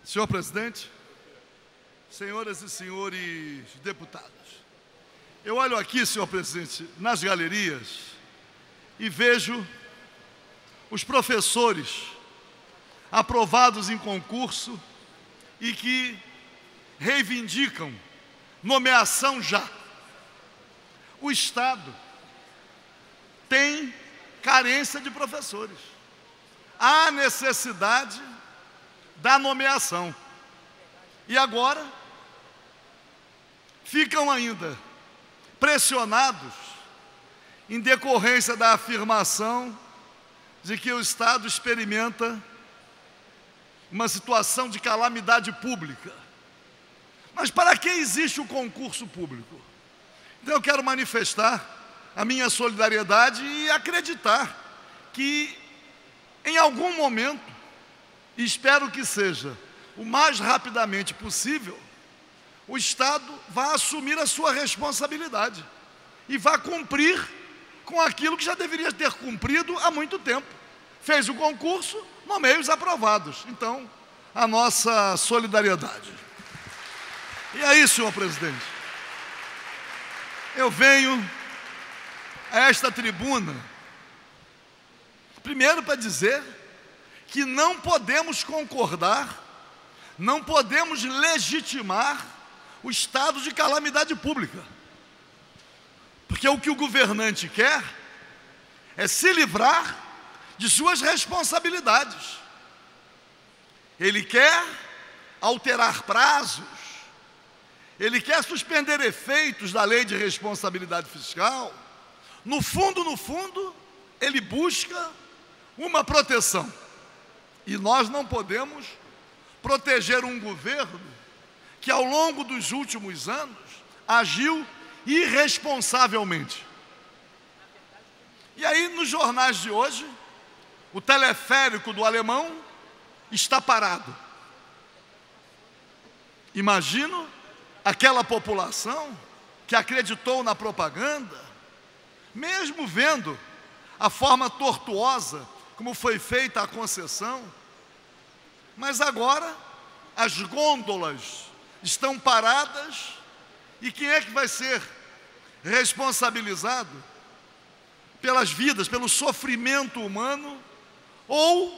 Senhor presidente, senhoras e senhores deputados, eu olho aqui, senhor presidente, nas galerias e vejo os professores aprovados em concurso e que reivindicam nomeação já. O Estado tem carência de professores. Há necessidade da nomeação. E agora ficam ainda pressionados em decorrência da afirmação de que o Estado experimenta uma situação de calamidade pública. Mas para que existe o concurso público? Então eu quero manifestar a minha solidariedade e acreditar que em algum momento, e espero que seja o mais rapidamente possível, o Estado vai assumir a sua responsabilidade e vai cumprir com aquilo que já deveria ter cumprido há muito tempo. Fez o concurso, nomeia os aprovados. Então, a nossa solidariedade. E aí, senhor presidente, eu venho a esta tribuna, primeiro para dizer que não podemos concordar, não podemos legitimar o estado de calamidade pública. Porque o que o governante quer é se livrar de suas responsabilidades. Ele quer alterar prazos, ele quer suspender efeitos da lei de responsabilidade fiscal. No fundo, ele busca uma proteção. E nós não podemos proteger um governo que ao longo dos últimos anos agiu irresponsavelmente. E aí nos jornais de hoje, o teleférico do Alemão está parado. Imagino aquela população que acreditou na propaganda, mesmo vendo a forma tortuosa como foi feita a concessão, mas agora as gôndolas estão paradas e quem é que vai ser responsabilizado pelas vidas, pelo sofrimento humano ou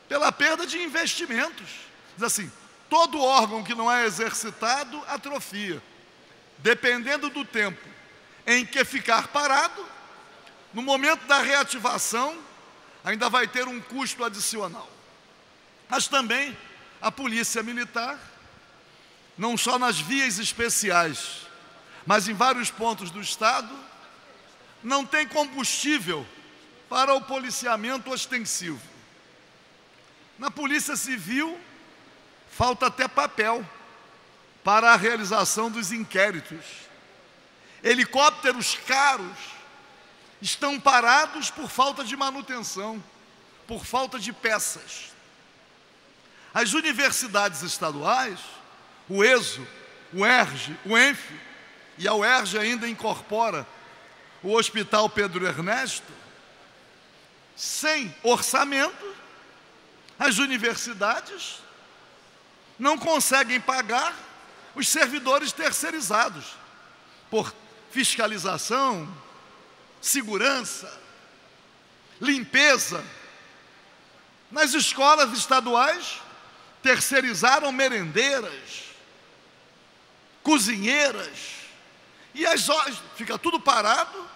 pela perda de investimentos? Diz assim, todo órgão que não é exercitado atrofia. Dependendo do tempo em que ficar parado, no momento da reativação, ainda vai ter um custo adicional. Mas também a polícia militar, não só nas vias especiais, mas em vários pontos do estado, não tem combustível para o policiamento ostensivo. Na Polícia Civil, falta até papel para a realização dos inquéritos. Helicópteros caros estão parados por falta de manutenção, por falta de peças. As universidades estaduais, o ESO, o ERJ, o ENF, e a UERJ ainda incorpora o Hospital Pedro Ernesto, sem orçamento, as universidades não conseguem pagar os servidores terceirizados por fiscalização, segurança, limpeza. Nas escolas estaduais, terceirizaram merendeiras, cozinheiras, e fica tudo parado,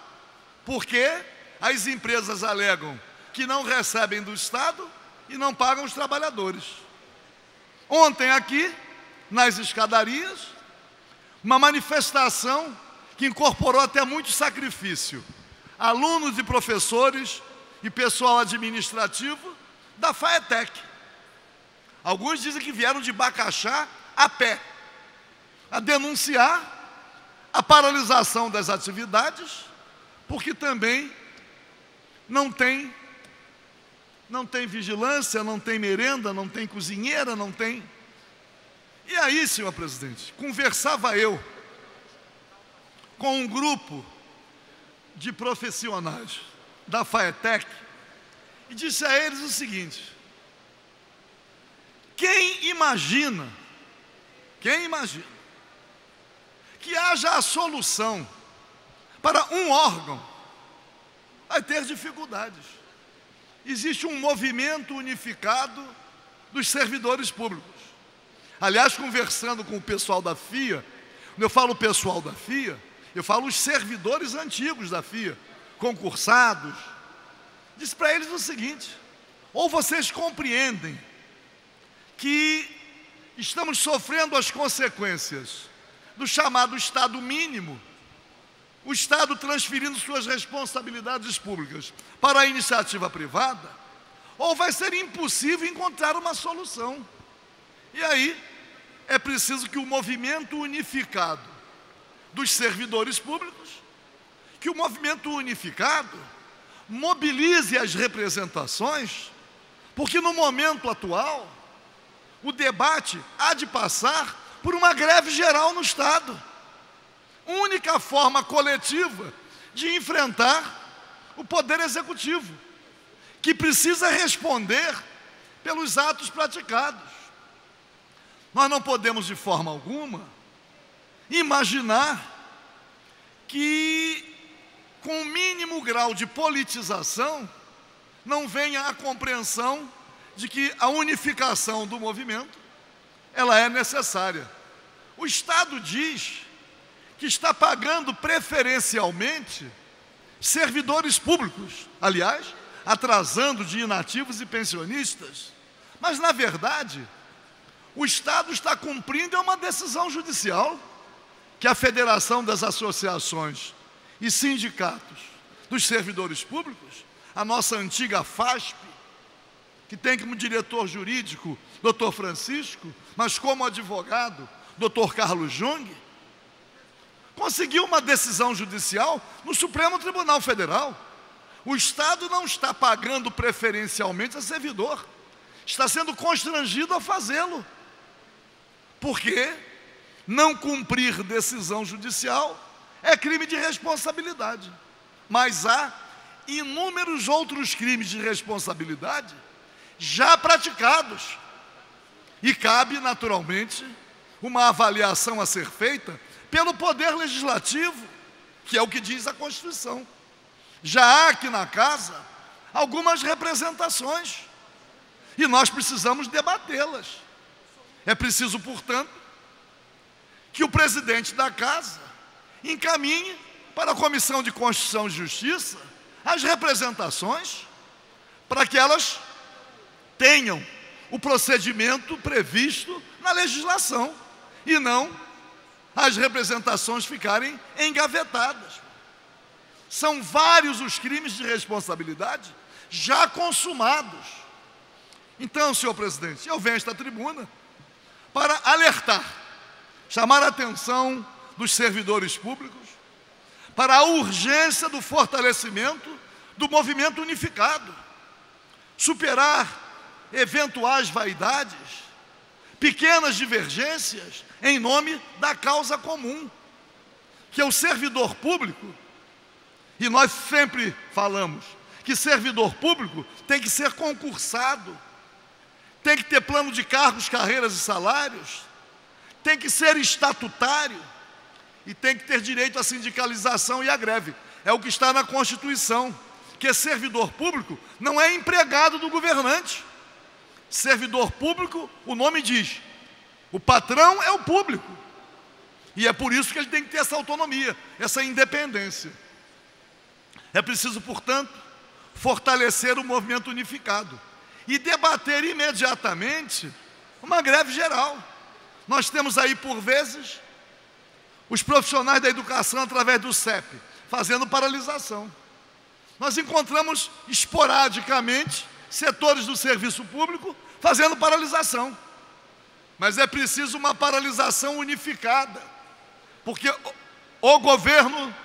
porque as empresas alegam que não recebem do Estado e não pagam os trabalhadores. Ontem aqui, nas escadarias, uma manifestação que incorporou até muito sacrifício. Alunos e professores e pessoal administrativo da FAETEC. Alguns dizem que vieram de Bacaxá a pé, a denunciar a paralisação das atividades, porque também não tem vigilância, não tem merenda, não tem cozinheira, não tem. E aí, senhor presidente, conversava eu com um grupo de profissionais da FAETEC e disse a eles o seguinte: quem imagina que haja a solução para um órgão, vai ter dificuldades. Existe um movimento unificado dos servidores públicos. Aliás, conversando com o pessoal da FIA, quando eu falo pessoal da FIA, eu falo os servidores antigos da FIA, concursados. Disse para eles o seguinte: ou vocês compreendem que estamos sofrendo as consequências do chamado Estado mínimo, o Estado transferindo suas responsabilidades públicas para a iniciativa privada, ou vai ser impossível encontrar uma solução. E aí é preciso que o movimento unificado dos servidores públicos, que o movimento unificado mobilize as representações, porque no momento atual o debate há de passar por uma greve geral no Estado. Única forma coletiva de enfrentar o Poder Executivo, que precisa responder pelos atos praticados. Nós não podemos, de forma alguma, imaginar que, com o mínimo grau de politização, não venha a compreensão de que a unificação do movimento, ela é necessária. O Estado diz que está pagando preferencialmente servidores públicos, aliás, atrasando de inativos e pensionistas, mas na verdade o Estado está cumprindo uma decisão judicial que a Federação das Associações e Sindicatos dos Servidores Públicos, a nossa antiga FASP, que tem como diretor jurídico Dr. Francisco, mas como advogado Dr. Carlos Jung, conseguiu uma decisão judicial no Supremo Tribunal Federal. O Estado não está pagando preferencialmente a servidor, está sendo constrangido a fazê-lo, porque não cumprir decisão judicial é crime de responsabilidade. Mas há inúmeros outros crimes de responsabilidade já praticados, e cabe naturalmente uma avaliação a ser feita pelo Poder Legislativo, que é o que diz a Constituição. Já há aqui na casa algumas representações e nós precisamos debatê-las. É preciso, portanto, que o presidente da casa encaminhe para a Comissão de Constituição e Justiça as representações, para que elas tenham o procedimento previsto na legislação e não as representações ficarem engavetadas. São vários os crimes de responsabilidade já consumados. Então, senhor presidente, eu venho a esta tribuna para alertar, chamar a atenção dos servidores públicos para a urgência do fortalecimento do movimento unificado, superar eventuais vaidades, pequenas divergências em nome da causa comum, que é o servidor público. E nós sempre falamos que servidor público tem que ser concursado, tem que ter plano de cargos, carreiras e salários, tem que ser estatutário e tem que ter direito à sindicalização e à greve. É o que está na Constituição, que servidor público não é empregado do governante. Servidor público, o nome diz, o patrão é o público, e é por isso que ele tem que ter essa autonomia, essa independência. É preciso, portanto, fortalecer o movimento unificado e debater imediatamente uma greve geral. Nós temos aí, por vezes, os profissionais da educação, através do CEP, fazendo paralisação. Nós encontramos esporadicamente setores do serviço público fazendo paralisação. Mas é preciso uma paralisação unificada, porque o governo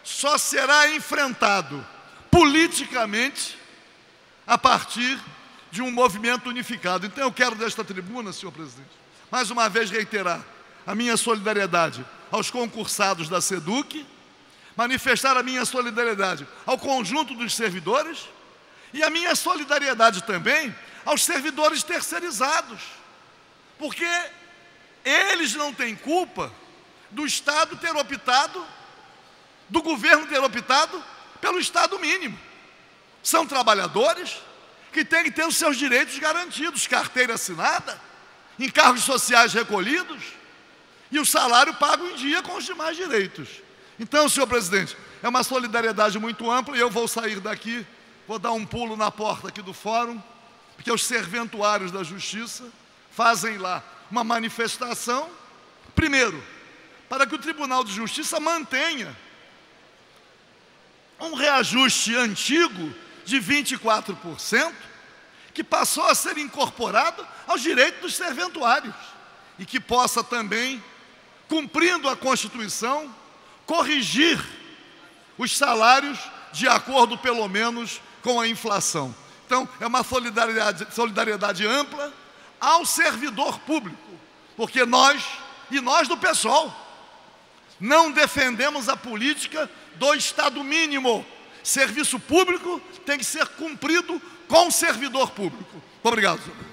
só será enfrentado politicamente a partir de um movimento unificado. Então eu quero desta tribuna, senhor presidente, mais uma vez reiterar a minha solidariedade aos concursados da SEDUC, manifestar a minha solidariedade ao conjunto dos servidores e a minha solidariedade também aos servidores terceirizados, porque eles não têm culpa do Estado ter optado, do governo ter optado pelo Estado mínimo. São trabalhadores que têm que ter os seus direitos garantidos, carteira assinada, encargos sociais recolhidos e o salário pago em dia com os demais direitos. Então, senhor presidente, é uma solidariedade muito ampla e eu vou sair daqui, vou dar um pulo na porta aqui do fórum, porque os serventuários da Justiça fazem lá uma manifestação, primeiro, para que o Tribunal de Justiça mantenha um reajuste antigo de 24%, que passou a ser incorporado aos direitos dos serventuários, e que possa também, cumprindo a Constituição, corrigir os salários de acordo, pelo menos, com a inflação. Então, é uma solidariedade ampla ao servidor público, porque nós do PSOL, não defendemos a política do Estado mínimo. Serviço público tem que ser cumprido com o servidor público. Obrigado, senhor.